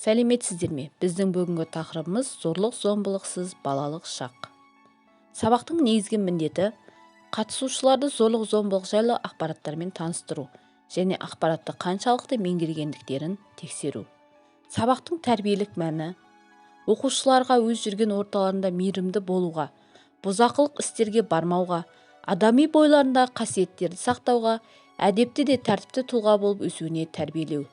Сәлеметсіздер ме? Біздің бүгінгі тақырыбымыз зорлық-зомбылықсыз балалық шақ. Сабақтың негізгі міндеті қатысушыларды зорлық-зомбылық жайлы ақпараттармен таныстыру және ақпаратты қаншалықты меңгергендіктерін тексеру. Сабақтың тәрбиелік мәні оқушыларға өз жүрген орталарында мейірімді болуға, бұзақылық істерге бармауға, адами бойларындағы қасиеттерді сақтауға, әдепті де тәртіпті тұлға болып өсуіне тәрбиелеу.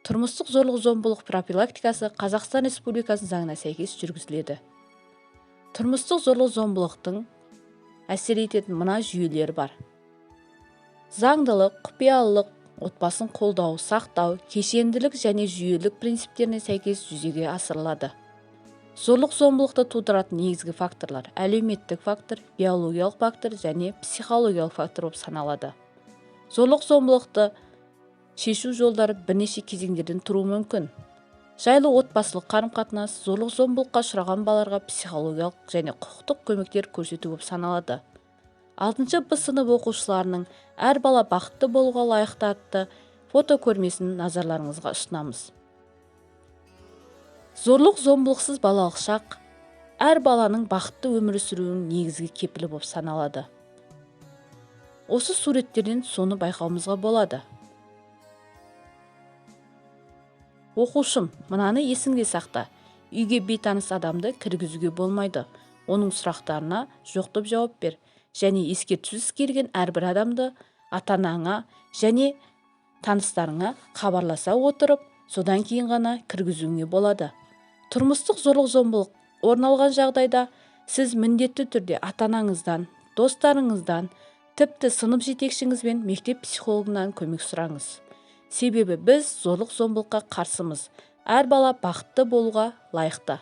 Тұрмыстық зорлық-зомбылық профилактикасы Қазақстан Республикасының заңына сәйкес жүргізіледі. Тұрмыстық зорлық-зомбылықтың әсер ететін мына жүйелері бар. Заңдылық, құпиялылық, отбасын қолдау, сақтау, кешенділік және жүйелік принциптеріне сәйкес жүзеге асырылады. Зорлық-зомбылықты тудыратын негізгі факторлар әлеуметтік фактор, биологиялық фактор және психологиялық фактор болып саналады. Зорлық-зомбылықты шешу жолдары бірнеше кезеңдерден тұруы мүмкін. Жайлы отбасылық қарым-қатынас зорлық-зомбылыққа ұшыраған балаларға психологиялық және құқықтық көмектер көрсету болып саналады. 6 Б сынып оқушыларының «Әр бала бақытты болуға лайықты» атты фотокөрмесін назарларыңызға ұсынамыз. Зорлық-зомбылықсыз балалық шақ әр баланың бақытты өмір сүруінің негізгі кепілі болып саналады. Осы суреттерден соны байқауымызға болады. Оқушым, мынаны есіңде сақта. Үйге бейтаныс адамды кіргізуге болмайды. Оның сұрақтарына жоқтап жауап бер. Және ескертусіз келген әрбір адамды ата-анаңа және таныстарыңа хабарласа отырып, содан кейін ғана кіргізуіңе болады. Тұрмыстық зорлық-зомбылық орын алған жағдайда сіз міндетті түрде ата-анаңыздан, достарыңыздан, тіпті сынып жетекшіңіз бен мектеп психологынан көмек сұраңыз. Себебі біз зорлық-зомбылыққа қарсымыз. Әр бала бақытты болуға лайықты.